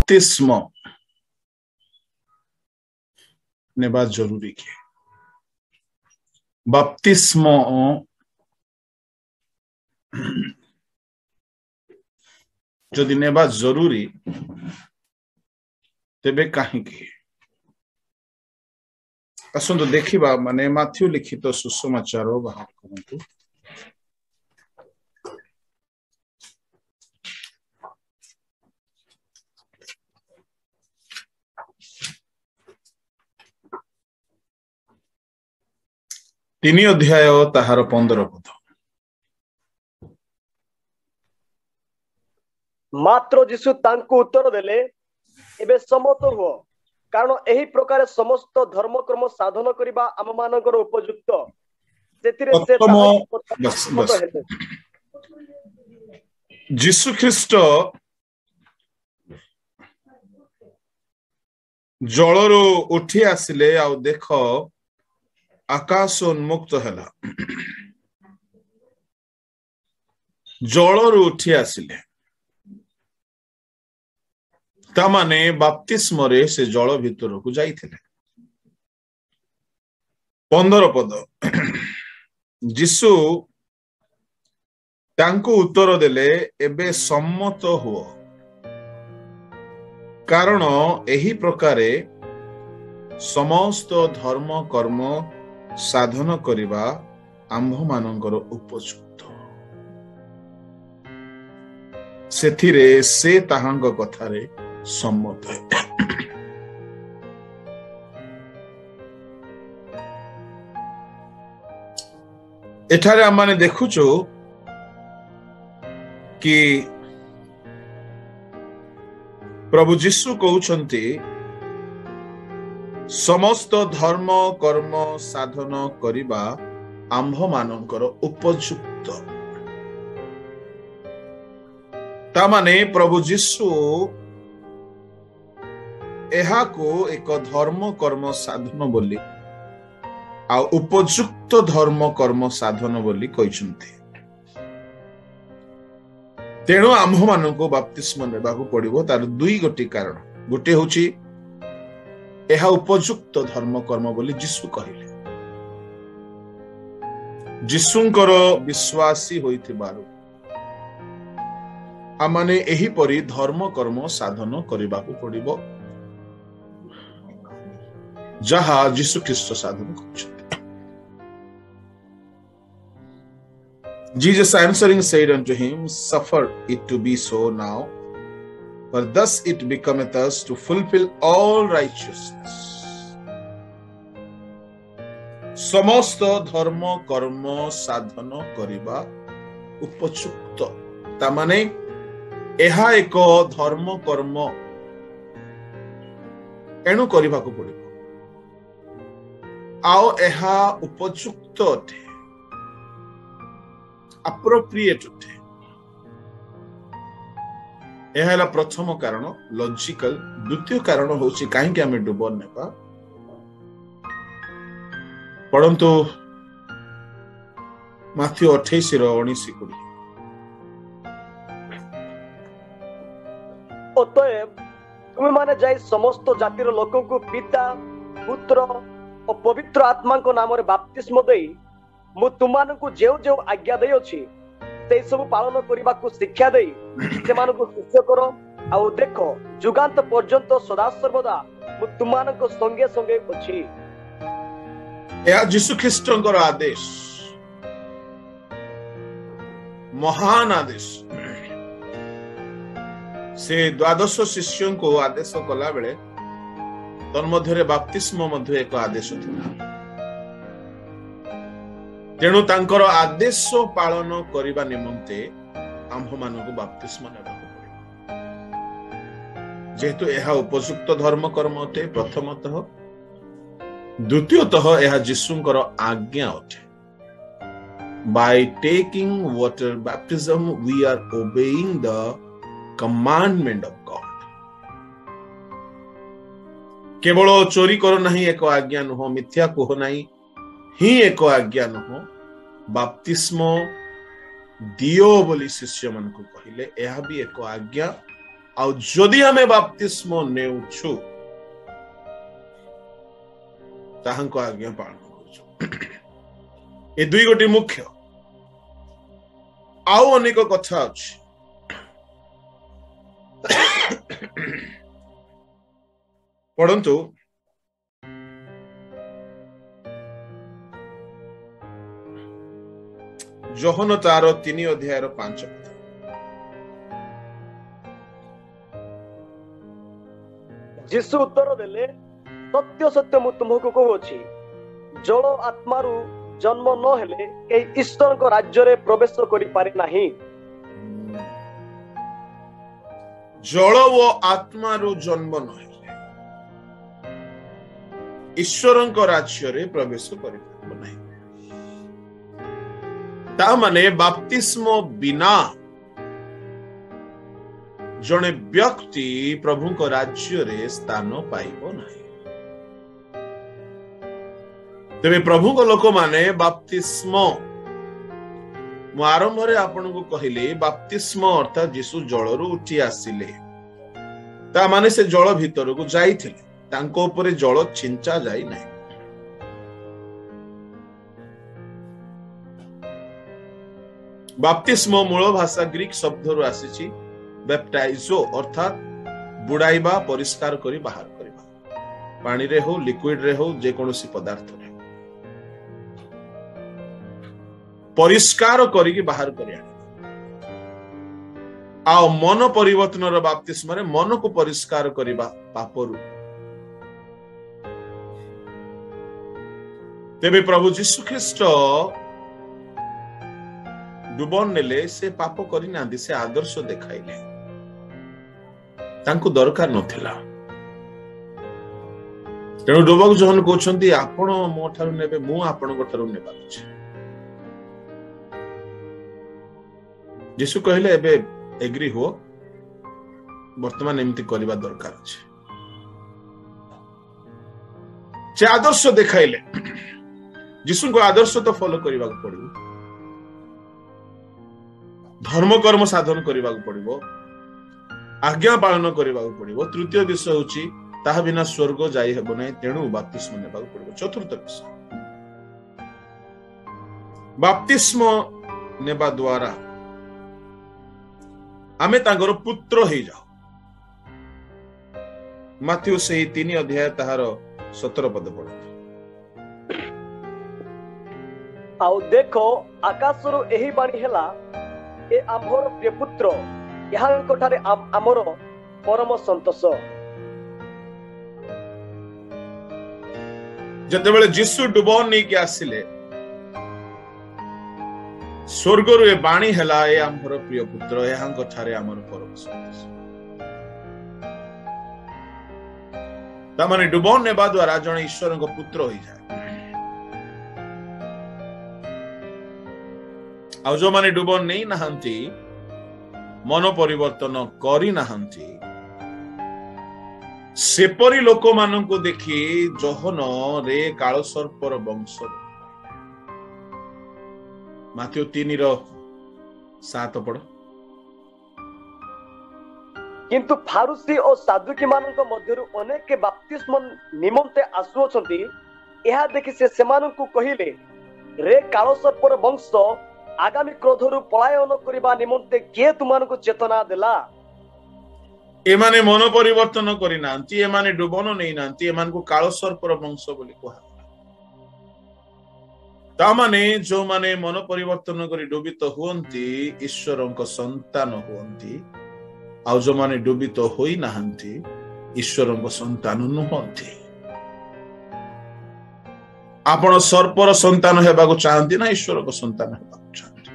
बपतिस्म नेबा जरूरी के बपतिस्म जदि नेबा जरूरी तेबे कहीं आसतु देखा माने माथ्यू लिखित सुसमाचार बाहर करंतु तीन अध्याय ताहार 15 पद मात्र यीशु तांको उत्तर देले एबे सम्मत हुओ कारण एही प्रकार समस्त धर्मकर्म साधन करिबा आम मानकर उपयुक्त सेतिरे से यीशु ख्रीष्ट जलरू उठी आसिले आ देख आकाश उन्मुक्त हैला जलरू उठी आसिले तामाने बाप्तिस्म रे से जल भीतर को जाइथिले 15 पद यीशु तांको उत्तर देले एबे सम्मत हुओ कारण एही प्रकारे समस्त धर्म कर्म साधन करिबा आम्भ मानकर उपयुक्त सेथिरे से ताहांग कथारे सम्मत है एठारे आमाने देखुचो कि प्रभु यीशु कहउछंती समस्त धर्म कर्म साधन करिबा आम्भ मानकर उपयुक्त तामाने प्रभु यीशु एहा को एक धर्म कर्म साधन बोली आ उपयुक्त धर्म कर्म साधन बोली कहिसंती तेणु आम्भ माननको बपतिस्म नेबाकू पड़िबो तार दुई गोटी कारण गोटे होची एहा उपयुक्त धर्म कर्म बोली यीशु कहिले यीशुंकर विश्वासी होइथिबारु आमाने एही परी धर्म कर्म साधन करिबाकू पड़िबो जहा यीशु ख्रीष्ट साधन करछथि Jesus answering said unto him, suffer it to be so now, for thus it becometh us to fulfill all righteousness. समस्त धर्म कर्म साधन करिबा उपयुक्त तामाने एहा एक धर्म कर्म एणु करिबा को पड़िबो आओ एहा उपयुक्त अटे appropriate उठे यह है प्रथम कारण लॉजिकल द्वितीय कारण होची काहे कि हमें डुबन नेबा परंतु माथ्यू 28:19 अतएव तुम माने जाई समस्त जातिर लोकों को पिता पुत्र और पवित्र आत्मा को नाम रे बपतिस्म देई मु तुमानकु जेउ जेउ आज्ञा देई अछि से सब पालन करिबा को शिक्षा देई से मानको शिष्य करो आ देखो जुगांत पर्यंत सदा सर्वदा मु तुमानको संगे संगे अछि या यीशु ख्रीष्टंकर आदेश महान आदेश से 12 शिष्यों को आदेश कला बेले तन्मध्य बपतिस्म मध्य एक आदेश थिला तेणु तांकर आदेश पालन करिबा निमंते आम्भ मानकु बपतिस्म नेबाकू पड़िबो जेहेतु एहा उपयुक्त धर्म कर्म अटे प्रथमतः द्वितीयतः एहा यीशुंकर आज्ञा अटे by taking water baptism we are obeying the commandment of God केवल चोरी करो नहीं एक आज्ञा नुह मिथ्या कहो नहीं ही एक आज्ञा नुह बपतिस्म दियो बोली शिष्य मन को कहिले यह भी एक आज्ञा ଆଉ ଯଦି ଆମେ ବାପ୍ତିସ୍ମ ନେଉଛୁ ତାହାଙ୍କ ଆଜ୍ଞା ପାଳନ କରୁଛୁ। ଏ ଦୁଇ ଗୋଟି ମୁଖ୍ୟ। ଆଉ ଅନେକ କଥା ଅଛି। ପଢନ୍ତୁ ଯୋହନ ତାର 3 ଅଧ୍ୟାୟର 5 କଥା। ଯୀଶୁ ଉତ୍ତର ଦେଲେ, ସତ୍ୟ ସତ୍ୟ ମୁଁ ତୁମକୁ କହୁଅଛି, ଜଳ ଆତ୍ମାରୁ ଜନ୍ମ ନ ହେଲେ କେହି ଈଶ୍ୱରଙ୍କ ରାଜ୍ୟରେ ପ୍ରବେଶ କରିପାରେ ନାହିଁ। ଜଳ ଓ ଆତ୍ମାରୁ ଜନ୍ମ ନ ହେଲେ ଈଶ୍ୱରଙ୍କ ରାଜ୍ୟରେ ପ୍ରବେଶ କରିପାରିବ ନାହିଁ। ତା ମାନେ ବାପ୍ତିସ୍ମ ବିନା ଜଣେ ବ୍ୟକ୍ତି ପ୍ରଭୁଙ୍କ ରାଜ୍ୟରେ ସ୍ଥାନ ପାଇବ ନାହିଁ। ତେବେ ପ୍ରଭୁଙ୍କ ଲୋକମାନେ ବାପ୍ତିସ୍ମ, ମୁଁ ଆରମ୍ଭରେ ଆପଣଙ୍କୁ କହିଲି ବାପ୍ତିସ୍ମ ଅର୍ଥାତ୍ ଯୀଶୁ ଜଳରୁ ଉଠି ଆସିଲେ। ତା ମାନେ ସେ ଜଳ ଭିତରକୁ ଯାଇଥିଲେ, ତାଙ୍କ ଉପରେ ଜଳ ଛିଞ୍ଚା ଯାଇ ନାହିଁ। ବାପ୍ତିସ୍ମ ମୂଳ ଭାଷା ଗ୍ରୀକ ଶବ୍ଦରୁ ଆସିଛି ବେପ୍ଟାଇଜୋ ଅର୍ଥାତ୍ ବୁଡାଇବା, ପରିଷ୍କାର କରି ବାହାର କରିବା। ପାଣିରେ ହଉ, ଲିକ୍ୱିଡରେ ହଉ, ଯେକୌଣସି ପଦାର୍ଥରେ ପରିଷ୍କାର କରିକି ବାହାର କରି ଆଣିବା। ଆଉ ମନ ପରିବର୍ତ୍ତନର ବାପ୍ତିସ୍ମରେ ମନକୁ ପରିଷ୍କାର କରିବା ପାପରୁ। ତେବେ ପ୍ରଭୁ ଯୀଶୁ ଖ୍ରୀଷ୍ଟ ଡୁବନ ନେଲେ, ସେ ପାପ କରିନାହାନ୍ତି, ସେ ଆଦର୍ଶ ଦେଖାଇଲେ। ତାଙ୍କୁ ଦରକାର ନଥିଲା। ତେଣୁ ଡୁବକ ଯୋହନ କହୁଛନ୍ତି, ଆପଣ ମୋ ଠାରୁ ନେବେ, ମୁଁ ଆପଣଙ୍କ ଠାରୁ ନେବାକୁ ଅଛି। ଯୀଶୁ କହିଲେ, ଏବେ ଏଗ୍ରି ହୁଅ, ବର୍ତ୍ତମାନ ଏମିତି କରିବା ଦରକାର ଅଛି। ସେ ଆଦର୍ଶ ଦେଖାଇଲେ। ଯୀଶୁଙ୍କ ଆଦର୍ଶ ତ ଫଲୋ କରିବାକୁ ପଡିବ, ଧର୍ମ କର୍ମ ସାଧନ କରିବାକୁ ପଡିବ, ଆଜ୍ଞା ପାଳନ କରିବାକୁ ପଡିବ। ତୃତୀୟ ବିଷୟ ହେଉଛି ତାହା ବିନା ସ୍ୱର୍ଗ ଯାଇ ହେବ ନାହିଁ, ତେଣୁ ବାପ୍ତିସ୍ମ ନେବାକୁ ପଡିବ। ଚତୁର୍ଥ ବିଷୟ, ବାପ୍ତିସ୍ମ ନେବା ଦ୍ୱାରା ଆମେ ତାଙ୍କର ପୁତ୍ର ହେଇଯାଉ। ମାଥ୍ୟୁ ସେହି 3 ଅଧ୍ୟାୟ ତାହାର 17 ପଦ ପଢନ୍ତୁ। ଆଉ ଦେଖ, ଆକାଶରୁ ଏହି ବାଣୀ ହେଲା, ଏ ଆମର ପ୍ରିୟ ପୁତ୍ର, ଏହାଙ୍କ ଠାରେ ଆମର ପରମ ସନ୍ତୋଷ। ଯେତେବେଳେ ଯୀଶୁ ଡୁବନ ନେଇକି ଆସିଲେ, ସ୍ୱର୍ଗରୁ ଏ ବାଣୀ ହେଲା, ଏ ଆମର ପ୍ରିୟ ପୁତ୍ର, ଏହାଙ୍କ ଠାରେ ଆମର ପରମ ସନ୍ତୋଷ। ତାମାନେ ଡୁବନ ନେବା ଦ୍ୱାରା ଜଣେ ଈଶ୍ୱରଙ୍କ ପୁତ୍ର ହୋଇଯାଏ। ଆଉ ଯୋଉମାନେ ଡୁବନ ନେଇ ନାହାନ୍ତି, ମନ ପରିବର୍ତ୍ତନ କରିନାହାନ୍ତି, ସେପରି ଲୋକମାନଙ୍କୁ ଦେଖି ଯୋହନରେ କାଳସର୍ପର ବଂଶ, ମାଥ୍ୟୁ 3:7 ପଢ। କିନ୍ତୁ ଫାରୁସୀ ଓ ସାଦୁକୀ ମାନଙ୍କ ମଧ୍ୟରୁ ଅନେକ ବାପ୍ତିସ୍ମ ନିମନ୍ତେ ଆସୁଅଛନ୍ତି। ଏହା ଦେଖି ସେ ସେମାନଙ୍କୁ କହିଲେ, ରେ କାଳସର୍ପର ବଂଶ, ଆଗାମୀ କ୍ରୋଧରୁ ପଳାୟନ କରିବା ନିମନ୍ତେ କିଏ ତୁମମାନଙ୍କୁ ଚେତନା ଦେଲା? ଏମାନେ ମନ ପରିବର୍ତ୍ତନ କରିନାହାନ୍ତି, ଏମାନେ ଡୁବନ ନେଇନାହାନ୍ତି, ଏମାନଙ୍କୁ କାଳସର୍ପର ବଂଶ ବୋଲି କୁହାଗଲା। ତାମାନେ ଯୋଉମାନେ ମନ ପରିବର୍ତ୍ତନ କରି ଡୁବିତ ହୁଅନ୍ତି, ଈଶ୍ୱରଙ୍କ ସନ୍ତାନ ହୁଅନ୍ତି। ଆଉ ଯୋଉମାନେ ଡୁବିତ ହୋଇନାହାନ୍ତି, ଈଶ୍ୱରଙ୍କ ସନ୍ତାନ ନୁହନ୍ତି। ଆପଣ ସର୍ପର ସନ୍ତାନ ହେବାକୁ ଚାହାନ୍ତି ନା ଈଶ୍ୱରଙ୍କ ସନ୍ତାନ ହେବାକୁ ଚାହାନ୍ତି?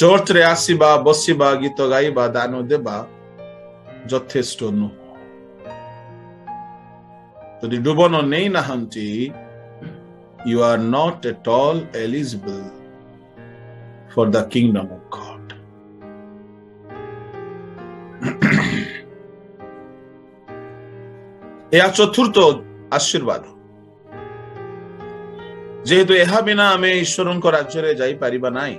ଚର୍ଚ୍ଚରେ ଆସିବା, ବସିବା, ଗୀତ ଗାଇବା, ଦାନ ଦେବା ଯଥେଷ୍ଟ ନୁହଁ। ଯଦି ଡୁବନ ନେଇନାହାନ୍ତି, you are not at all eligible for the kingdom of God. ଏହା ଚତୁର୍ଥ ଆଶୀର୍ବାଦ। ଯେହେତୁ ଏହା ବିନା ଆମେ ଈଶ୍ୱରଙ୍କ ରାଜ୍ୟରେ ଯାଇପାରିବା ନାହିଁ,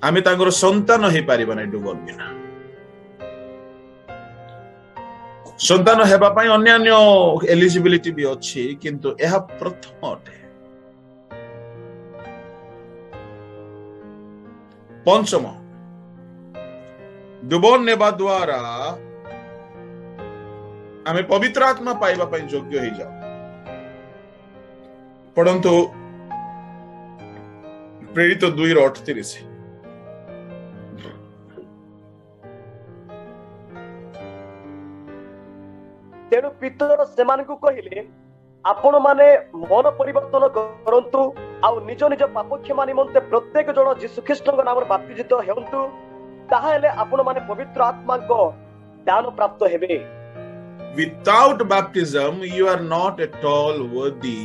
आमे तांगर संतान हे पारिबा नै डुबन बिना संतान हेबा पई अन्यान्य एलिजिबिलिटी भी अछि किंतु एहा प्रथम अटे पंचम डुबन नेबा द्वारा आमे पवित्र आत्मा पाइबा पई योग्य हो जाओ पढ़ंतु प्रेरित 2:38 तेणु पितर सेमानकु कहिले आपण माने मन परिवर्तन करंतु आउ निज निज पाप क्षमा निमंते प्रत्येक जन यीशु ख्रीष्ट नाम बाप्तिजित हेउंतु ताहा हेले आपण माने पवित्र आत्मा को दान प्राप्त हेबे without baptism you are not at all worthy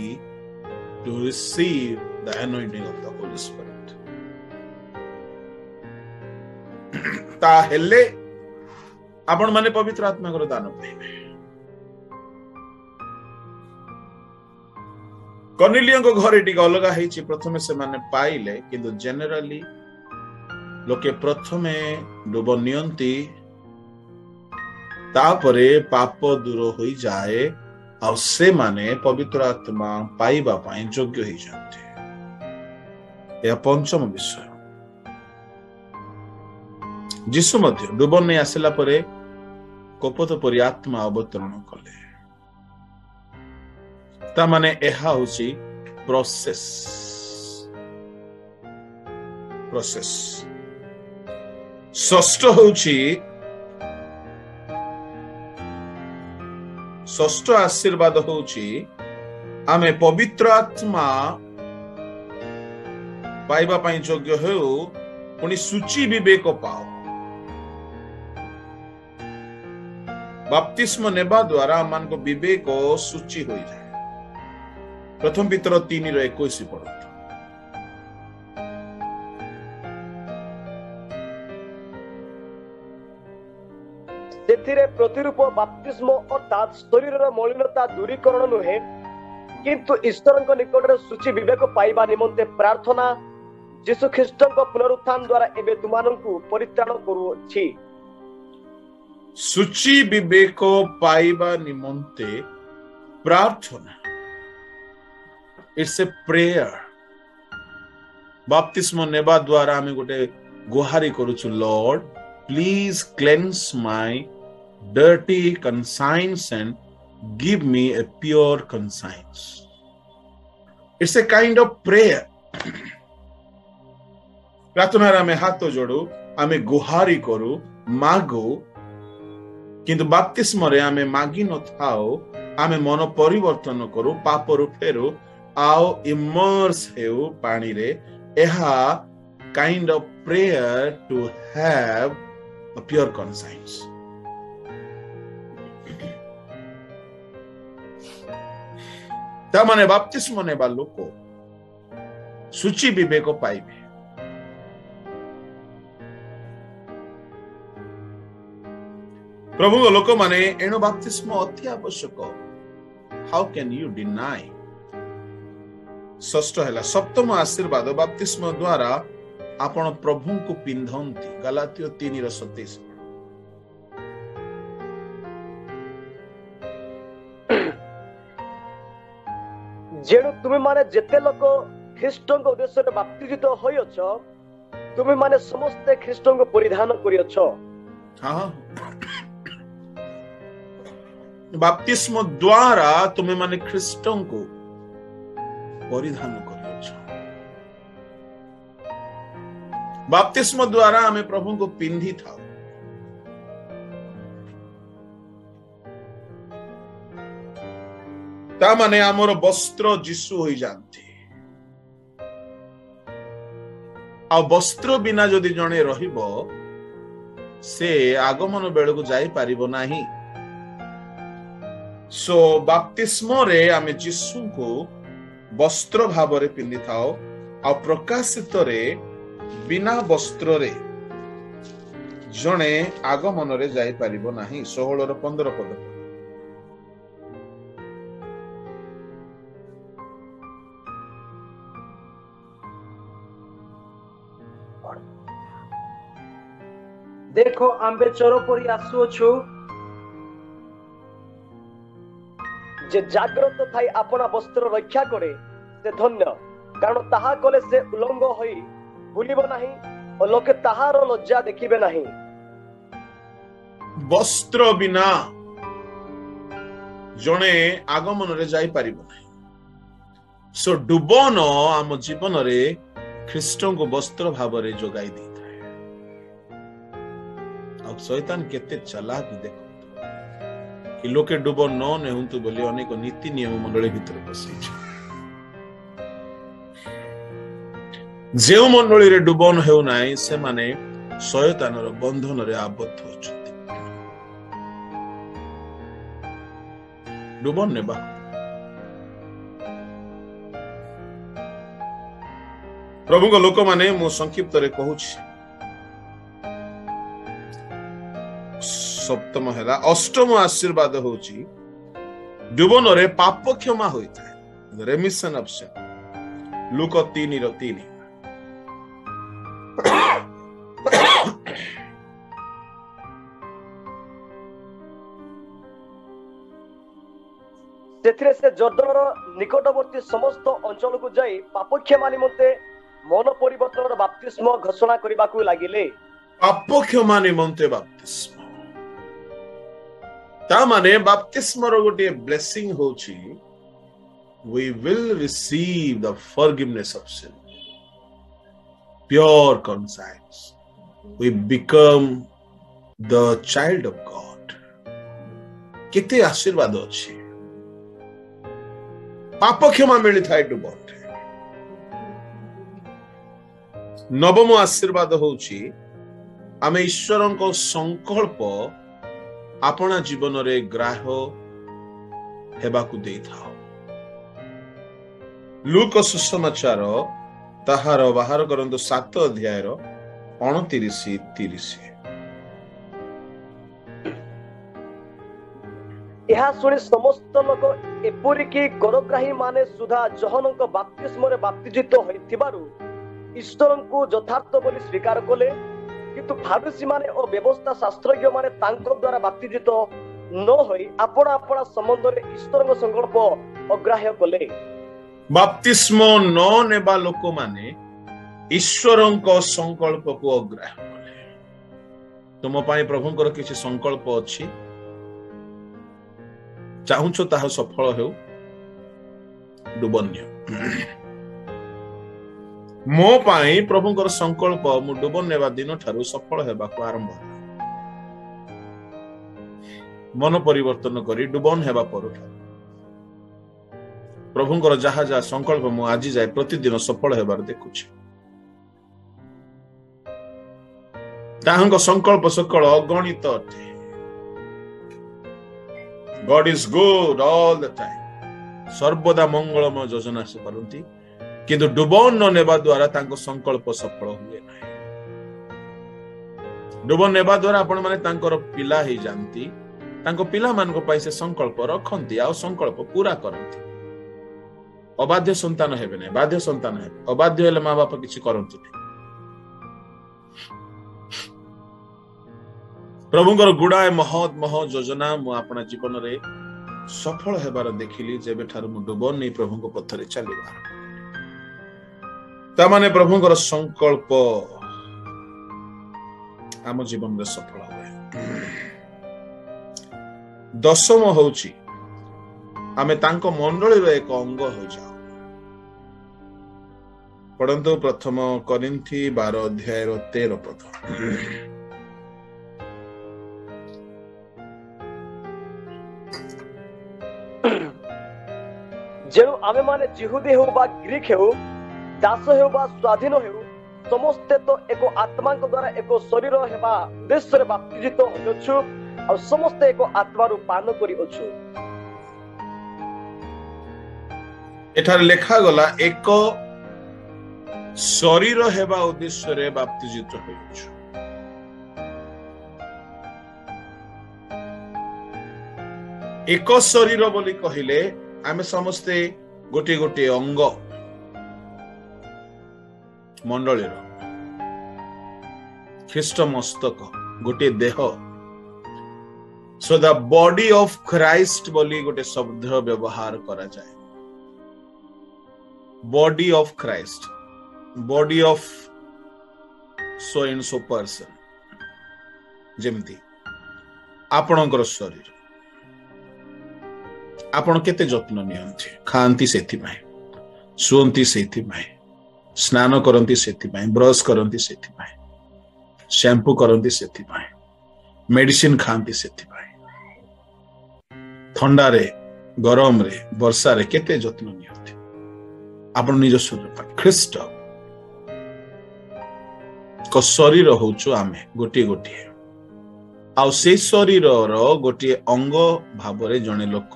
to receive the anointing of the Holy Spirit ता हेले आपण माने पवित्र आत्मा को दान पाइबे कर्नेलियो को घर टिक अलग है प्रथमे से माने पाइले किंतु जनरली लोके प्रथमे डुब नियंती तापरे पाप दूर हो जाए और से माने पवित्र आत्मा पाइबा पाई योग्य हो जाते यह पंचम विषय जीसु मध्य डुब नहीं आसला परे कपत परि आत्मा अवतरण कले ता माने एहा होची प्रोसेस षष्ठ होची षष्ठ आशीर्वाद होची आमे पवित्र आत्मा पाइबा पाई योग्य हो पुणी सूची विवेक पाओ बाप्तिस्म नेबा द्वारा मान को विवेक सूची हो जाए प्रथम पितर 3:21 पढ़ो सेथिरे प्रतिरूप बाप्तिस्म अर्थात शरीर मलिनता दूरीकरण नुहे किंतु ईश्वरଙ୍କ निकटରେ सूची विवेक पाइबा निमंते प्रार्थना यीशु ख्रीष्टଙ୍କ पुनरुत्थान द्वारा एबे तुमानंकु परित्राण करूछि सूची विवेक पाइबा निमंते प्रार्थना इट्स ए प्रेयर बाप्तिस्म नेबा द्वारा आमे गोटे गुहारी करूछु lord please cleanse my dirty conscience and give me a pure conscience it's a kind of prayer प्रार्थना रे आमे हाथ जोड़ू आमे गुहारी करू मागो किंतु बाप्तिस्म रे आमे मागी न थाओ आमे मन परिवर्तन करू पाप रु फेरू आओ इमर्स हेउ पानी रे एहा kind of prayer to have a pure conscience ता माने बाप्तिस्म नेबा लोक सूची विवेक पाइबे प्रभु लोक माने एणु बाप्तिस्म अति आवश्यक हाउ कैन यू डिनाई षष्ठ हैला सप्तम आशीर्वाद बाप्तिस्म द्वारा आपण प्रभु को पिंधंती गलातियो 3:27 जेणु तुमे माने जेते लोक ख्रीष्टଙ୍କ उद्देश्य बाप्तिजित होयछ तुमे माने समस्त ख्रीष्टଙ୍କ परिधान करियछ हां बाप्तिस्म द्वारा तुमे माने ख्रीष्टଙ୍କୁ परिधान करियछ बाप्तिस्म द्वारा हमें प्रभु को पिंधी था ता माने आमर वस्त्र जीशु हो जाती आ वस्त्र बिना जदि जणे रहिबो से आगमन बेल को जाई पारिबो नाही सो बाप्तिस्म रे आमे जीशु को वस्त्र भाव रे पिंदी थाओ आ प्रकाशित रे बिना वस्त्र रे जणे आगमन रे जाई पारिबो नाही 16:15 पद देखो आंबे चोर परी आसुअछु जे जाग्रत थाई अपना वस्त्र रक्षा करे से धन्य, कारण ताहा कले से उलंग होई भूलिब नाही और लोके ताहार लज्जा देखिबे नाही। वस्त्र बिना जणे आगमन रे जाई पारिबो नाही। सो डुबन आम जीवन रे ख्रीष्ट को वस्त्र भाव रे जोगाई दी थाए। अब शैतान केते चालाक देखो कि लोके डुबन न नेहुंतु बोली अनेक नीति नियम मंडली भितर पसै छै। जेउ मंडली रे डुबन हेउ नाही से माने शैतान रो बंधन रे आबद्ध अछथि। डुबन नेबा प्रभु को लोक माने मो संक्षिप्त रे कहूछि। सप्तम हैला अष्टम आशीर्वाद होछि डुबन रे पाप क्षमा होइताय, रेमिशन ऑफ सिन। लूक 3:3। सेथिरे से जर्दनर निकटवर्ती समस्त अंचल को जाई पाप क्षमा निमंते मन परिवर्तन बाप्तिस्म घोषणा करबाकू लागिले। पाप क्षमा निमंते बाप्तिस्म ता माने बाप्तिस्म रो गोटे ब्लेसिंग होछि, we will receive the forgiveness of sin, pure conscience, we become the child of God। केते आशीर्वाद अछि, पाप क्षमा मिली थाए डुबन। नवम आशीर्वाद होछि आमे ईश्वरन को संकल्प अपना जीवन रे ग्राह्य हेबाकू देई थाओ। लूक सुसमाचार ताहार बाहर करंतु 7 अध्याय 29-30। यह सुनी समस्त लोक एपरिकी करग्राही माने सुधा जहनक बाप्तिस्म रे बाप्तिजित होइथिबारु ईश्वरंकु यथार्थ बोली स्वीकार कले, किंतु फारिसी माने और व्यवस्था शास्त्रज्ञ माने तांको द्वारा बाप्तिजित न होई आपण आपण संबंध रे ईश्वरक संकल्प अग्राह्य कले। बाप्तिस्म न नेबा लोक माने ईश्वरंक संकल्प को अग्राह्य कले। तुम पाई प्रभुंकर किछि संकल्प अछि, चाहुछो ताहा सफल हेउ, डुबन्य। मो पाई प्रभुंकर संकल्प मु डुबन नेबा दिन ठारू सफल हेबाकू आरंभ होला। मन परिवर्तन करी डुबन हेबा पर प्रभुंकर जहा जहा संकल्प मु आज जाए प्रतिदिन सफल हेबार देखुछि। ताहांक संकल्प सकल अगणित अटे। God is good all the time। सर्वदा मंगलमय योजना से करंती, किंतु डुबन न नेबा द्वारा तांको संकल्प सफल हुए नाही। डुबन नेबा द्वारा आपण माने तांकर पिला ही जानती, तांको पिला मानको पाई से संकल्प रखंती आ संकल्प पूरा करंती। अबाध्य संतान हेबे नै, बाध्य संतान हेबे। अबाध्य हेले माँ बाप किछि करंती नै। प्रभुंकर गुड़ाए महत महत योजना मु अपना जीवन रे सफल हेबार देखिली जेबे ठार मु डुबन नै प्रभुंक पथरे चलिबा। ता माने प्रभुंकर संकल्प आम जीवन रे सफल होय। दशम होउची आमे तांको मंडली रो एक अंग हो जाओ। पढ़ंतु प्रथम कोरिन्थी 12 अध्याय 13 पद। जेणु आमे माने जिहुदी हो बा ग्रीक हो, दास हो बा स्वाधीन हो, समस्ते तो एको आत्मा को द्वारा एको शरीर हेबा उद्देश्य रे बाप्तिजित होइछु और समस्ते एको आत्मा रु पान करी अछु। एठार लेखा गला एको शरीर हेबा उद्देश्य रे बाप्तिजित होइछु। एको शरीर बोली कहिले आमे समस्ते गोटे गोटे अंग मंडली ख्रीष्ट मस्तक गोटे देह so the body of Christ बोली गोटे शब्द व्यवहार करा जाए body of Christ body of so and so person जेमती आपणकर शरीर आपण केते जत्न नियंती खांती सेथि पाए सुंती सेथि पाए स्नान करंती सेथि पाए ब्रश करंती सेथि पाए शैम्पू करंती सेथि पाए मेडिसिन खांती सेथि पाए ठंडा रे गरम रे वर्षा रे केते जत्न नियंती आपण निज शरीर पर ख्रीष्ट को शरीर होचु आमे गोटी गोटी आ से शरीर रो गोटी अंग भाबरे जने लोक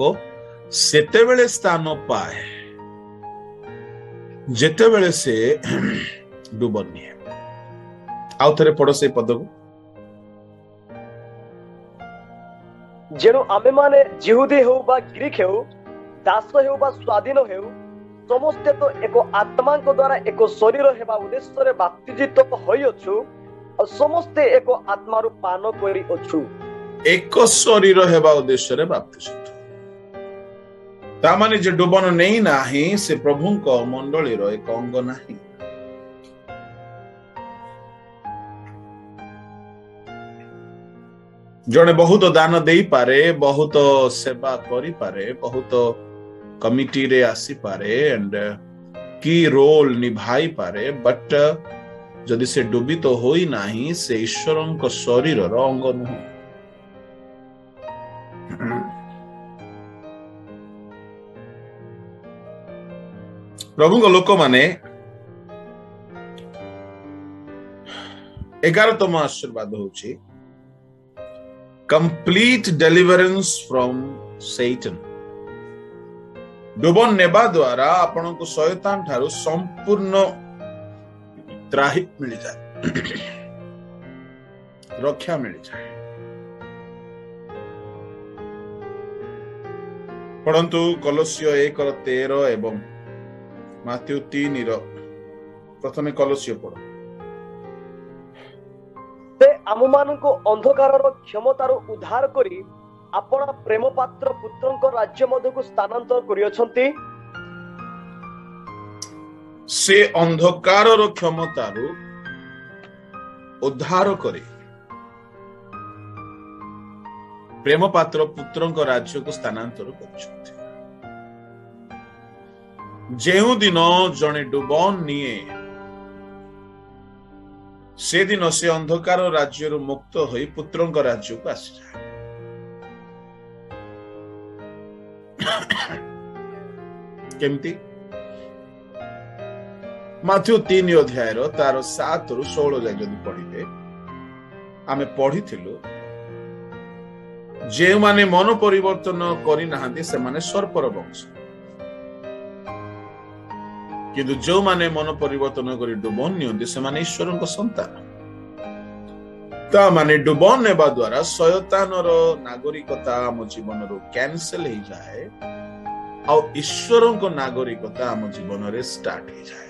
सेते बेले स्थान पाए जेते बेले से डुबन निये आउ थरे पड़ो से पद को जेणु आमे माने जिहुदी हो बा ग्रीक हो दास हो बा स्वाधीन हो समस्ते तो एको आत्मा को द्वारा एको शरीर हेबा उद्देश्य रे बाप्तिजित होई अछु और समस्ते एको आत्मा रु पान करी अछु एको शरीर हेबा उद्देश्य रे बाप्तिजित ता माने जे डुबन नहीं नाही से प्रभु को मंडली रो एक अंग नाही जने बहुत दान देई पारे बहुत सेवा करी पारे बहुत कमिटी रे आसी पारे एंड की रोल निभाई पारे बट जदि से डूबी तो होई नाही से ईश्वरन को शरीर रो अंग नुह प्रभु को लोक माने 11तम आशीर्वाद होची कंप्लीट डेलिवरेंस फ्रॉम सैटन डुबन नेबा द्वारा आपण को शैतान ठारू संपूर्ण त्राही मिल जाए रक्षा मिल जाए परंतु कलोसियो 1:13 एवं माथ्यू 3 प्रथमे कलोसियो पढ़ से आम को अंधकार क्षमतार उद्धार करी आपण प्रेम पात्र पुत्र राज्य मध्य को स्थानांतर करियछंती से अंधकार क्षमतार उद्धार करे प्रेम पात्र पुत्र राज्य को स्थानांतर कर जेउ दिन जने डुबन निये से दिन से अंधकार राज्य मुक्त होई पुत्र राज्य को आसी जाए केमती माथ्यू 3 अध्याय तार 7 रु 16 जाए जदि पढ़िबे आमे पढ़िथिलु जे माने मन परिवर्तन करि नाहंती से माने सर्पर वंश किंतु जो माने मन परिवर्तन करि डुबन नियंती से माने ईश्वरन को संतान ता माने डुबन नेबा द्वारा शयतानर नागरिकता आम जीवन रो कैंसिल हो जाए और ईश्वरों को नागरिकता आम जीवन रे स्टार्ट हो जाए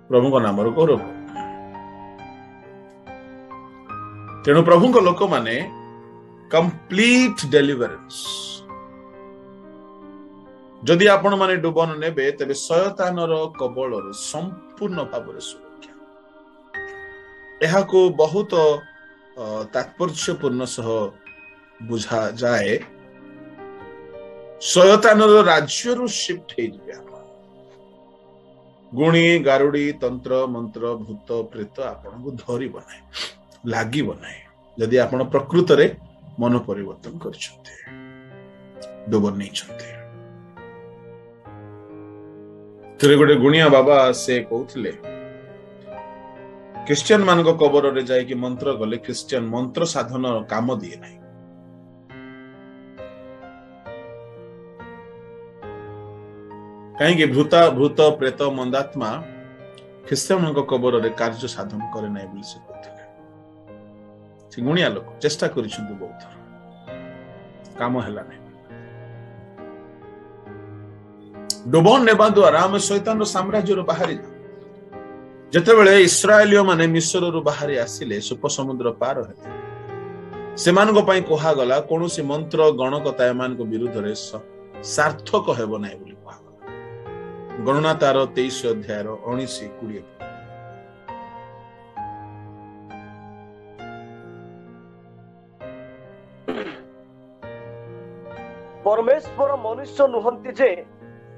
प्रभु को नाम गौरव तेणु प्रभु को लोक माने कंप्लीट डेलिवरेंस जदि आपण माने डुबन नेबे तबे शयतानर कबलर संपूर्ण भाव सुरक्षा यह को बहुत तात्पर्यपूर्ण सह बुझा जाए शयतानर राज्य रु शिफ्ट हो जाए गुणी गारुड़ी तंत्र मंत्र भूत प्रेत आपण को धरी बनाए लागी बनाए जदि आपण प्रकृत रे मन परिवर्तन करछते डुबन नहीं छते तेरे गोटे गुणिया बाबा से कहते क्रिश्चियन मान कबर रे जाए कि मंत्र गले क्रिश्चियन मंत्र साधन काम दिए नहीं कहीं भूत प्रेत मंदात्मा ख्रीष्टियान कबर रे कार्य साधन करे नहीं बोली से कहते गुणिया लोक चेष्टा करिसंतु बहुत थर काम हैला नहीं डुबन नेबा द्वारा हम शैतान रो साम्राज्य रो बाहरी जा ଯେତେବେଳେ ଇସ୍ରାଏଲୀୟ ମାନେ ମିଶ୍ରରୁ ବାହାରି ଆସିଲେ ସୁପ ସମୁଦ୍ର ପାର ହେଲେ ସେମାନଙ୍କ ପାଇଁ କୁହାଗଲା କୌଣସି ମନ୍ତ୍ର ଗଣକତା ଏମାନଙ୍କ ବିରୁଦ୍ଧରେ ସାର୍ଥକ ହେବ ନାହିଁ ବୋଲି କୁହାଗଲା। ଗଣନା ତାର 23 ଅଧ୍ୟାୟର 19-20। ପରମେଶ୍ୱର ମନୁଷ୍ୟ ନୁହନ୍ତି ଯେ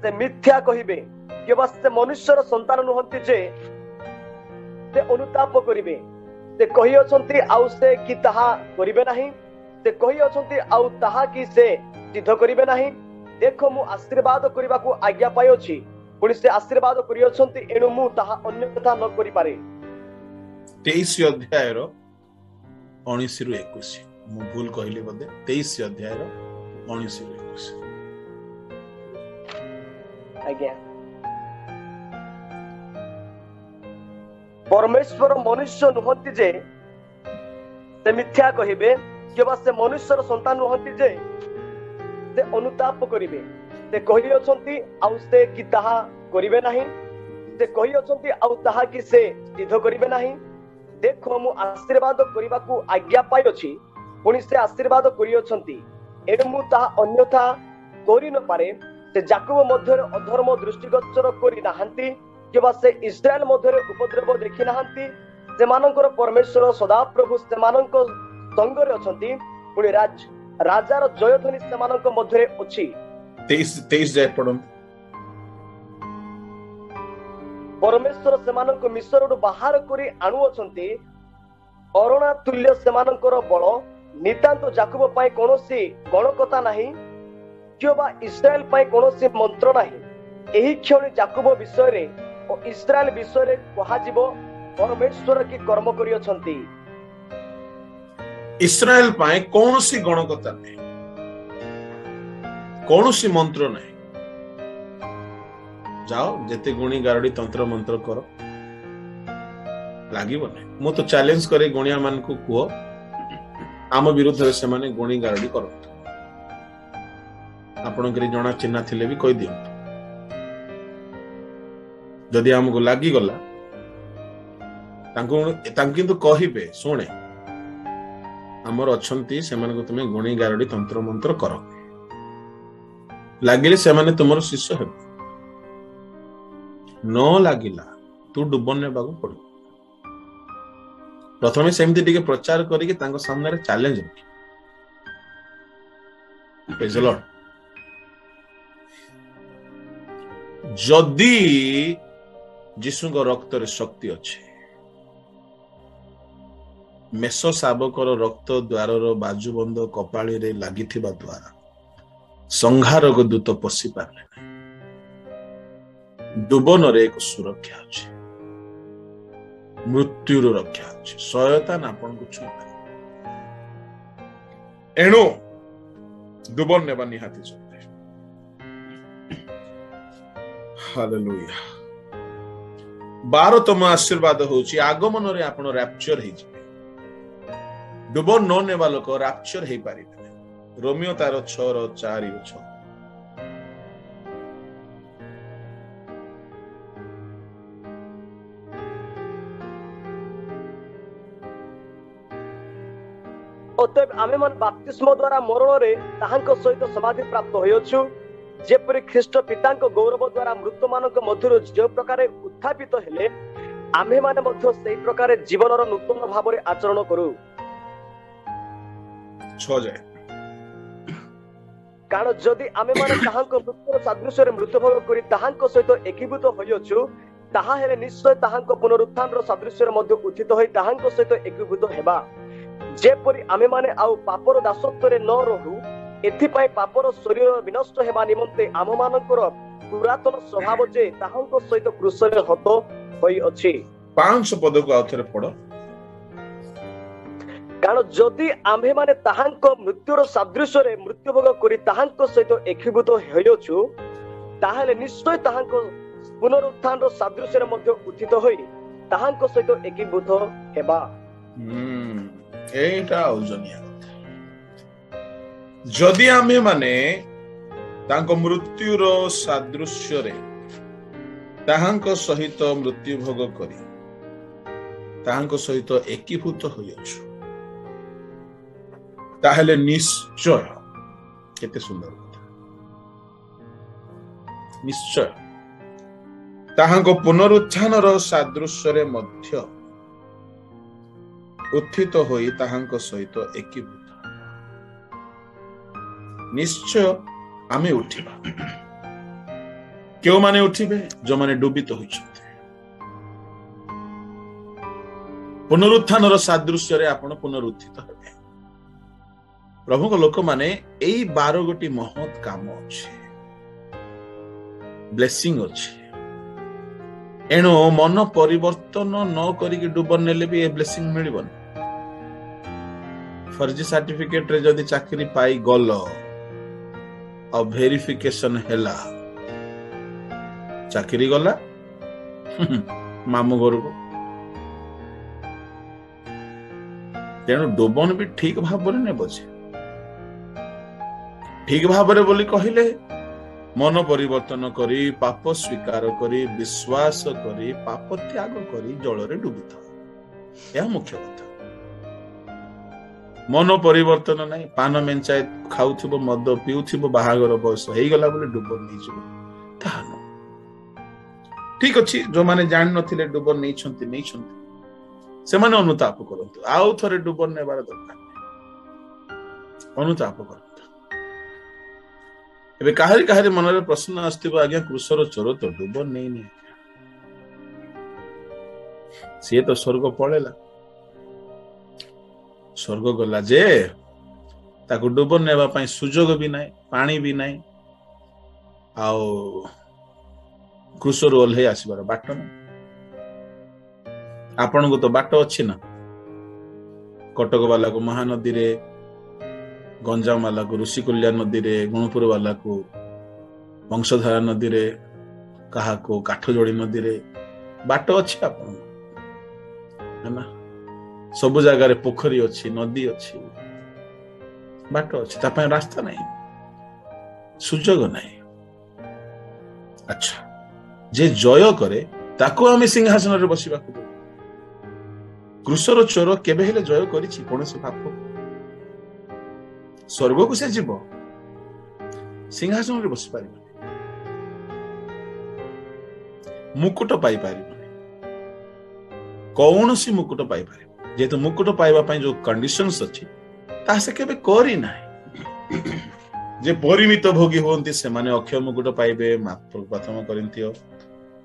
ସେ ମିଥ୍ୟା କହିବେ, କିମ୍ବା ସେ ମନୁଷ୍ୟର ସନ୍ତାନ ନୁହନ୍ତି ଯେ ସେ ଅନୁତାପ କରିବେ। ସେ କହିଅଛନ୍ତି ଆଉ ସେ କି ତାହା କରିବେ ନାହିଁ, ସେ କହିଅଛନ୍ତି ଆଉ ତାହା କି ସେ ସିଦ୍ଧ କରିବେ ନାହିଁ। ଦେଖ ମୁଁ ଆଶୀର୍ବାଦ କରିବାକୁ ଆଜ୍ଞା ପାଇଅଛି, ପୁଣି ସେ ଆଶୀର୍ବାଦ କରିଅଛନ୍ତି, ଏଣୁ ମୁଁ ତାହା ଅନ୍ୟଥା ନ କରିପାରେ। 23 ଅଧ୍ୟାୟର 19-21। ମୁଁ ଭୁଲ କହିଲି ବୋଧେ। 23 ଅଧ୍ୟାୟର 19-21। ଆଜ୍ଞା। ପରମେଶ୍ୱର ମନୁଷ୍ୟ ନୁହନ୍ତି ଯେ ସେ ମିଥ୍ୟା କହିବେ, କିମ୍ବା ସେ ମନୁଷ୍ୟର ସନ୍ତାନ ନୁହନ୍ତି ଯେ ସେ ଅନୁତାପ କରିବେ। ସେ କହିଅଛନ୍ତି ଆଉ ସେ କି ତାହା କରିବେ ନାହିଁ, ସେ କହିଅଛନ୍ତି ଆଉ ତାହା କି ସେ ସିଦ୍ଧ କରିବେ ନାହିଁ। ଦେଖ ମୁଁ ଆଶୀର୍ବାଦ କରିବାକୁ ଆଜ୍ଞା ପାଇଅଛି, ପୁଣି ସେ ଆଶୀର୍ବାଦ କରିଅଛନ୍ତି, ଏଣୁ ମୁଁ ତାହା ଅନ୍ୟଥା କରି ନ ପାରେ। ସେ ଯାକୋବ ମଧ୍ୟରେ ଅଧର୍ମ ଦୃଷ୍ଟିଗୋଚର କରି ନାହାନ୍ତି, କିମ୍ବା ସେ ଇସ୍ରାଏଲ ମଧ୍ୟରେ ଉପଦ୍ରବ ଦେଖି ନାହାନ୍ତି। ସେମାନଙ୍କର ପରମେଶ୍ୱର ସଦାପ୍ରଭୁ ସେମାନଙ୍କ ସଙ୍ଗରେ ଅଛନ୍ତି, ପୁଣି ରାଜାର ଜୟଧ୍ୱନି ସେମାନଙ୍କ ମଧ୍ୟରେ ଅଛି। 23 ଯାଏ ପଢନ୍ତୁ। ପରମେଶ୍ୱର ସେମାନଙ୍କୁ ମିଶ୍ରରୁ ବାହାର କରି ଆଣୁଅଛନ୍ତି। ଅରଣା ତୁଲ୍ୟ ସେମାନଙ୍କର ବଳ, ନିତାନ୍ତ ଯାକୋବ ପାଇଁ କୌଣସି ଗଣକତା ନାହିଁ, କିମ୍ବା ଇସ୍ରାଏଲ ପାଇଁ କୌଣସି ମନ୍ତ୍ର ନାହିଁ। ଏହି କ୍ଷଣି ଯାକୋବ ବିଷୟରେ ଓ ଇସ୍ରାଏଲ ବିଷୟରେ କୁହାଯିବ, ପରମେଶ୍ୱର କି କର୍ମ କରିଅଛନ୍ତି। ଇସ୍ରାଏଲ ପାଇଁ କୌଣସି ଗଣକତା ନାହିଁ, କୌଣସି ମନ୍ତ୍ର ନାହିଁ। ଯାଅ ଯେତେ ଗୁଣି ଗାରଡି ତନ୍ତ୍ର ମନ୍ତ୍ର କର, ଲାଗିବ ନାହିଁ। ମୁଁ ତ ଚ୍ୟାଲେଞ୍ଜ କରେ ଗୁଣିଆ ମାନଙ୍କୁ, କୁହ ଆମ ବିରୁଦ୍ଧରେ ସେମାନେ ଗୁଣି ଗାରଡି କରନ୍ତୁ। ଆପଣଙ୍କର ଜଣା ଚିହ୍ନା ଥିଲେ ବି କହିଦିଅନ୍ତୁ। ଯଦି ଆମକୁ ଲାଗିଗଲା ତାଙ୍କୁ କିନ୍ତୁ କହିବେ, ଶୁଣେ ଆମର ଅଛନ୍ତି, ସେମାନଙ୍କୁ ତୁମେ ଗୁଣି ଗାରଡି ତନ୍ତ୍ର ମନ୍ତ୍ର କର। ଲାଗିଲେ ସେମାନେ ତୁମର ଶିଷ୍ୟ ହେବେ, ନ ଲାଗିଲା ତୁ ଡୁବ ନେବାକୁ ପଡିବ। ପ୍ରଥମେ ସେମିତି ଟିକେ ପ୍ରଚାର କରିକି ତାଙ୍କ ସାମ୍ନାରେ ଚ୍ୟାଲେଞ୍ଜ ରଖି। ଯଦି ଯୀଶୁଙ୍କ ରକ୍ତରେ ଶକ୍ତି ଅଛି, ମେଷ ଶାବକର ରକ୍ତ ଦ୍ୱାରର ବାଜୁବନ୍ଧ କପାଳିରେ ଲାଗିଥିବା ଦ୍ୱାରା ସଂହାରକ ଦୂତ ପଶି ପାରିଲେ ନାହିଁ। ଡୁବନରେ ଏକ ସୁରକ୍ଷା ଅଛି, ମୃତ୍ୟୁରୁ ରକ୍ଷା ଅଛି, ଶୟତାନ ଆପଣଙ୍କୁ ଛୁଇଁପାରେ। ଏଣୁ ଡୁବନ ନେବା ନିହାତି ଜରୁରୀ। ହାଲେଲୁୟା। 12ତମ ଆଶୀର୍ବାଦ ହଉଛି ଆଗମନରେ ଆପଣ ରାପ୍ଚର ହେଇଯିବେ। ଡୁବନ ନ ନେବା ଲୋକ ରାପ୍ଚର ହେଇପାରିବେ। ରୋମିଓ ତାର 6:4-6। ଅତଏବ ଆମେମାନେ ବାପ୍ତିସ୍ମ ଦ୍ୱାରା ମରଣରେ ତାହାଙ୍କ ସହିତ ସମାଧି ପ୍ରାପ୍ତ ହୋଇଅଛୁ, ଯେପରି ଖ୍ରୀଷ୍ଟ ପିତାଙ୍କ ଗୌରବ ଦ୍ୱାରା ମୃତମାନଙ୍କ ମଧ୍ୟରୁ ଯେଉଁ ପ୍ରକାର ଉତ୍ଥାପିତ ହେଲେ, ଆମ୍ଭେମାନେ ମଧ୍ୟ ସେହି ପ୍ରକାର ଜୀବନର ନୂତନ ଭାବରେ ଆଚରଣ କରୁ। 6 ଯାଏ। କାରଣ ଯଦି ଆମେମାନେ ତାହାଙ୍କ ମୃତ୍ୟୁର ସାଦୃଶ୍ୟରେ ମୃତ୍ୟୁଭୋଗ କରି ତାହାଙ୍କ ସହିତ ଏକୀଭୂତ ହୋଇଅଛୁ, ତାହା ହେଲେ ନିଶ୍ଚୟ ତାହାଙ୍କ ପୁନରୁତ୍ଥାନର ସାଦୃଶ୍ୟରେ ମଧ୍ୟ ଉତ୍ଥିତ ହୋଇ ତାହାଙ୍କ ସହିତ ଏକୀଭୂତ ହେବା, ଯେପରି ଆମେମାନେ ଆଉ ପାପର ଦାସତ୍ୱରେ ନ ରହୁ। ଏଥିପାଇଁ ପାପର ଶରୀର ବିନଷ୍ଟ ହେବା ନିମନ୍ତେ ଆମମାନଙ୍କର ପୁରାତନ ସ୍ୱଭାବ ଯେ ତାହାଙ୍କ ସହିତ କ୍ରୁଶରେ ହତ ହୋଇଅଛି। 5 ପଦକୁ ଆଉ ଥରେ ପଢ। କାରଣ ଯଦି ଆମ୍ଭେମାନେ ତାହାଙ୍କ ମୃତ୍ୟୁର ସାଦୃଶ୍ୟରେ ମୃତ୍ୟୁଭୋଗ କରି ତାହାଙ୍କ ସହିତ ଏକୀଭୂତ ହୋଇଅଛୁ, ତାହେଲେ ନିଶ୍ଚୟ ତାହାଙ୍କ ପୁନରୁତ୍ଥାନର ସାଦୃଶ୍ୟରେ ମଧ୍ୟ ଉତ୍ଥିତ ହୋଇ ତାହାଙ୍କ ସହିତ ଏକୀଭୂତ ହେବା। ଏଇଟା ଓଜନିଆ କଥା। ଯଦି ଆମେମାନେ ତାଙ୍କ ମୃତ୍ୟୁର ସାଦୃଶ୍ୟରେ ତାହାଙ୍କ ସହିତ ମୃତ୍ୟୁ ଭୋଗ କରି ତାହାଙ୍କ ସହିତ ଏକୀଭୂତ ହୋଇଅଛୁ, ତାହେଲେ ନିଶ୍ଚୟ, କେତେ ସୁନ୍ଦର କଥା, ନିଶ୍ଚୟ ତାହାଙ୍କ ପୁନରୁତ୍ଥାନର ସାଦୃଶ୍ୟରେ ମଧ୍ୟ ଉତ୍ଥିତ ହୋଇ ତାହାଙ୍କ ସହିତ ଏକୀଭୂତ। ନିଶ୍ଚୟ ଆମେ ଉଠିବା। କେଉଁମାନେ ଉଠିବେ? ଯେଉଁମାନେ ଡୁବିତ ହୋଇଛନ୍ତି। ପୁନରୁତ୍ଥାନର ସାଦୃଶ୍ୟରେ ଆପଣ ପୁନରୁତ୍ଥିତ ହେବେ। ପ୍ରଭୁଙ୍କ ଲୋକମାନେ, ଏଇ 12 ଗୋଟି ମହତ୍ କାମ ଅଛି, ବ୍ଲେସିଂ ଅଛି। ଏଣୁ ମନ ପରିବର୍ତ୍ତନ ନ କରିକି ଡୁବ ନେଲେ ବି ଏ ବ୍ଲେସିଂ ମିଳିବନି। ଫର୍ଜି ସାର୍ଟିଫିକେଟରେ ଯଦି ଚାକିରି ପାଇ ଗଲ ଆଉ ଭେରିଫିକେସନ ହେଲା, ଚାକିରି ଗଲା ମାମୁଁ ଘରକୁ। ତେଣୁ ଡୁବନ ବି ଠିକ ଭାବରେ ନେବ। ଯେ ଠିକ ଭାବରେ ବୋଲି କହିଲେ ମନ ପରିବର୍ତ୍ତନ କରି, ପାପ ସ୍ୱୀକାର କରି, ବିଶ୍ୱାସ କରି, ପାପ ତ୍ୟାଗ କରି ଜଳରେ ଡୁବିଥାଉ। ଏହା ମୁଖ୍ୟ କଥା। ମନ ପରିବର୍ତ୍ତନ ନାହିଁ, ପାନ ମେଞ୍ଚାଏ ଖାଉଥିବ, ମଦ ପିଉଥିବ, ବାହାଘର ବୟସ ହେଇଗଲା ବୋଲି ଡୁବ ନେଇଯିବ, ତାହା ନୁହଁ। ଠିକ ଅଛି, ଯୋଉମାନେ ଜାଣିନଥିଲେ ଡୁବ ନେଇଛନ୍ତି, ସେମାନେ ଅନୁତାପ କରନ୍ତୁ। ଆଉ ଥରେ ଡୁବ ନେବାର ଦରକାର ନାହିଁ, ଅନୁତାପ କରନ୍ତୁ। ଏବେ କାହାରି କାହାରି ମନରେ ପ୍ରଶ୍ନ ଆସିଥିବ, ଆଜ୍ଞା କୃଷର ଚୋର ତ ଡୁବ ନେଇନି, ସିଏ ତ ସ୍ୱର୍ଗ ପଳେଇଲା। ସ୍ୱର୍ଗ ଗଲା ଯେ ତାକୁ ଡୁବ ନେବା ପାଇଁ ସୁଯୋଗ ବି ନାହିଁ, ପାଣି ବି ନାହିଁ, ଆଉ କୃଷରୁ ଓହ୍ଲେଇ ଆସିବାର ବାଟ ନାହିଁ। ଆପଣଙ୍କୁ ତ ବାଟ ଅଛି ନା। କଟକ ବାଲାକୁ ମହାନଦୀରେ, ଗଞ୍ଜାମ ବାଲାକୁ ଋଷିକୁଲ୍ୟା ନଦୀରେ, ଗୁଣପୁର ବାଲାକୁ ବଂଶଧାରା ନଦୀରେ, କାହାକୁ କାଠଯୋଡି ନଦୀରେ ବାଟ ଅଛି ଆପଣଙ୍କୁ, ହେଲା। ସବୁ ଜାଗାରେ ପୋଖରୀ ଅଛି, ନଦୀ ଅଛି, ବାଟ ଅଛି, ତା ପାଇଁ ରାସ୍ତା ନାହିଁ, ସୁଯୋଗ ନାହିଁ। ଆଚ୍ଛା, ଯେ ଜୟ କରେ ତାକୁ ଆମେ ସିଂହାସନରେ ବସିବାକୁ ଦେବୁ। କୃଷର ଚୋର କେବେ ହେଲେ ଜୟ କରିଛି କୌଣସି ପାପ? ସ୍ୱର୍ଗକୁ ସେ ଯିବ, ସିଂହାସନରେ ବସି ପାରିବନି, ମୁକୁଟ ପାଇପାରିବନି, କୌଣସି ମୁକୁଟ ପାଇପାରିବ। ଯେହେତୁ ମୁକୁଟ ପାଇବା ପାଇଁ ଯୋଉ କଣ୍ଡିସନ୍ସ ଅଛି, ତାହା ସେ କେବେ କରିନାହିଁ। ଯେ ପରିମିତ ଭୋଗୀ ହୁଅନ୍ତି ସେମାନେ ଅକ୍ଷୟ ମୁକୁଟ ପାଇବେ। ପ୍ରଥମ କରିନ୍ଥିୟ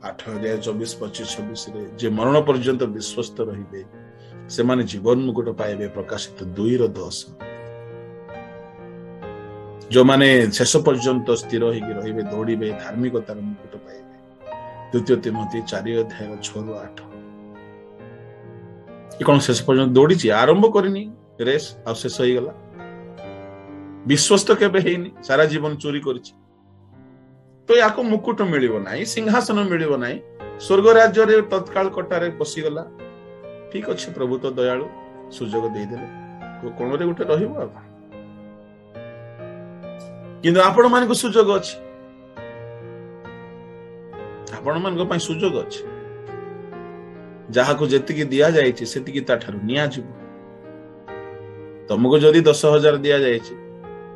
8:24-25-26ରେ ଯେ ମରଣ ପର୍ଯ୍ୟନ୍ତ ବିଶ୍ୱସ୍ତ ରହିବେ ସେମାନେ ଜୀବନ ମୁକୁଟ ପାଇବେ। ପ୍ରକାଶିତ 2:10। ଯୋଉମାନେ ଶେଷ ପର୍ଯ୍ୟନ୍ତ ସ୍ଥିର ହେଇକି ରହିବେ, ଦୌଡ଼ିବେ, ଧାର୍ମିକତାର ମୁକୁଟ ପାଇବେ। 2 ତିମୋଥୀ 4:6-8। କଣ ଶେଷ ପର୍ଯ୍ୟନ୍ତ ଦୌଡ଼ିଛି? ଆରମ୍ଭ କରିନି ରେସ୍, ଆଉ ଶେଷ ହେଇଗଲା। ବିଶ୍ୱସ୍ତ କେବେ ହେଇନି, ସାରା ଜୀବନ ଚୋରି କରିଛି, ତ ୟାକୁ ମୁକୁଟ ମିଳିବ ନାହିଁ, ସିଂହାସନ ମିଳିବ ନାହିଁ। ସ୍ୱର୍ଗ ରାଜ୍ୟରେ ତତ୍କାଳ କଟାରେ ପଶିଗଲା। ଠିକ ଅଛି, ପ୍ରଭୁ ତ ଦୟାଳୁ, ସୁଯୋଗ ଦେଇଦେଲେ, କୋଣରେ ଗୋଟେ ରହିବ ଆଉ। କିନ୍ତୁ ଆପଣ ମାନଙ୍କୁ ସୁଯୋଗ ଅଛି, ଆପଣମାନଙ୍କ ପାଇଁ ସୁଯୋଗ ଅଛି। ଯାହାକୁ ଯେତିକି ଦିଆଯାଇଛି ସେତିକି ତାଠାରୁ ନିଆଯିବ। ତମକୁ ଯଦି 10,000 ଦିଆଯାଇଛି,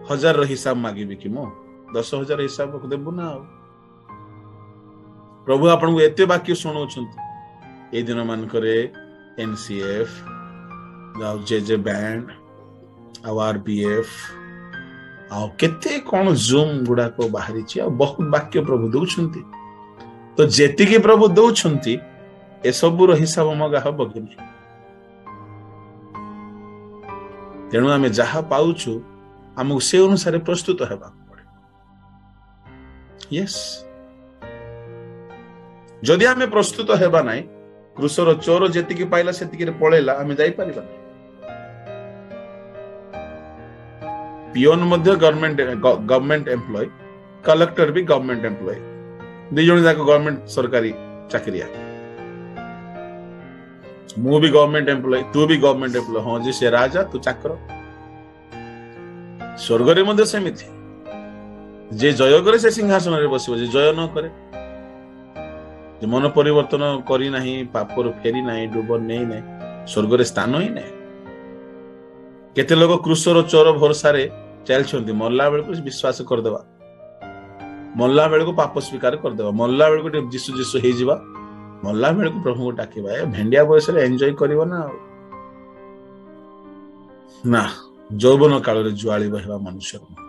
1,000ର ହିସାବ ମାଗିବି କି ମୁଁ? 10,000 ହିସାବ ଦେବୁ ନା। ଆଉ ପ୍ରଭୁ ଆପଣଙ୍କୁ ଏତେ ବାକ୍ୟ ଶୁଣାଉଛନ୍ତି ଏଇ ଦିନ ମାନଙ୍କରେ। NCF, ଆଉ JJ ବ୍ୟାଣ୍ଡ, ଆଉ RBF, ଆଉ କେତେ କଣ ଜୁମ୍ ଗୁଡାକ ବାହାରିଛି, ଆଉ ବହୁତ ବାକ୍ୟ ପ୍ରଭୁ ଦଉଛନ୍ତି। ତ ଯେତିକି ପ୍ରଭୁ ଦଉଛନ୍ତି ଏସବୁର ହିସାବ ମଗା ହବ କି ନାହିଁ? ତେଣୁ ଆମେ ଯାହା ପାଉଛୁ ଆମକୁ ସେ ଅନୁସାରେ ପ୍ରସ୍ତୁତ ହେବାକୁ ପଡେ। ୟେସ୍, ଯଦି ଆମେ ପ୍ରସ୍ତୁତ ହେବା ନାହିଁ, କୃଷର ଚୋର ଯେତିକି ପାଇଲା ସେତିକିରେ ପଳେଇଲା, ଆମେ ଯାଇପାରିବା ନାହିଁ। ପିଓନ ମଧ୍ୟ ଗଭର୍ଣ୍ଣମେଣ୍ଟ ଏମ୍ପ୍ଲୟ, କଲେକ୍ଟର ବି ଗଭର୍ଣ୍ଣମେଣ୍ଟ ଏମ୍ପ୍ଲୟ, 2 ଜଣ ଯାକ ଗଭର୍ଣ୍ଣମେଣ୍ଟ ସରକାରୀ ଚାକିରିଆ। ମୁଁ ବି ଗଭର୍ଣ୍ଣମେଣ୍ଟ ଏମ୍ପ୍ଲୟ, ତୁ ବି ଗଭର୍ଣ୍ଣମେଣ୍ଟ ଏମ୍ପ୍ଲୟ। ହଁ ଯେ ସେ ରାଜା, ତୁ ଚାକର। ସ୍ୱର୍ଗରେ ମଧ୍ୟ ସେମିତି, ଯେ ଜୟ କରେ ସେ ସିଂହାସନରେ ବସିବ, ଯେ ଜୟ ନ କରେ, ଯେ ମନ ପରିବର୍ତ୍ତନ କରି ନାହିଁ, ପାପରୁ ଫେରି ନାହିଁ, ଡୁବ ନେଇ ନାହିଁ, स्वर्ग रे स्थान ही नहीं। केते लोग क्रूसर चोर भरोसा चलते मरला बेलू विश्वास करदेवा, मरला बेलू पाप स्वीकार करदेवा, मरला बेलू जीसु जीसु हो मरला बेलू प्रभु को डाकिबा। भेंडिया बयस एंजॉय करिवो ना यौवन काल रे जुआली बहवा मनुष्य मंगल।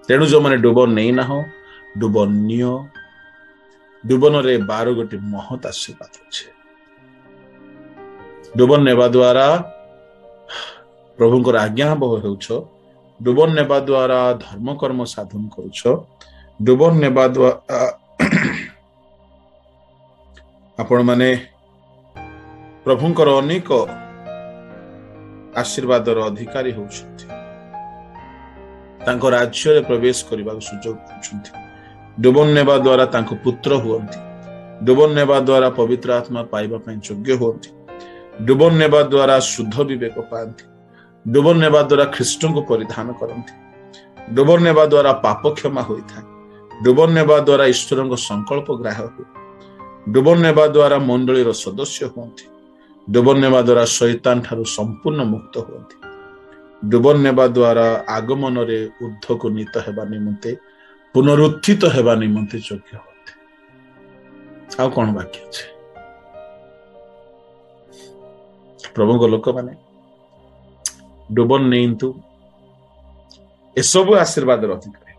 तेणु जो माने डुबन नहीं ना हो डुबन नियो। डुबन रे 12 गोटी महत आशीर्वाद अच्छे। डुबन नेबा द्वारा प्रभुंकर आज्ञा बह होउछ, डुबन नेबा द्वारा धर्म कर्म साधन करूछ, डुबन नेबा द्वारा आपण माने प्रभुंकर अनेक आशीर्वादर अधिकारी होउछथि, तांको राज्य रे प्रवेश करबा सुजोग पाउछथि। डुबन नेबा द्वारा तांको पुत्र हुअन्ति, डुबन नेबा द्वारा पवित्र आत्मा पाइबा पई योग्य हुअन्ति, डुबन नेबा द्वारा शुद्ध विवेक पाती, डुबन नेबा द्वारा ख्रीष्ट को परिधान करती, डुबन नेबा द्वारा पाप क्षमा होता है, डुबन नेबा द्वारा ईश्वर संकल्प ग्राह्य हुए, डुबन नेबा द्वारा मंडली सदस्य हुअन्ति, डुबन नेबा द्वारा शैतान ठारू संपूर्ण मुक्त हुअन्ति, डुबन नेबा द्वारा आगमन रे ऊर्ध्व को नीत हेबा निमंते पुनरुत्थित हेबा निमंते योग्य होते। आ कोन बाकी अछि प्रभु को लोक माने डुबन नहीं ए सब आशीर्वाद अधिकारी।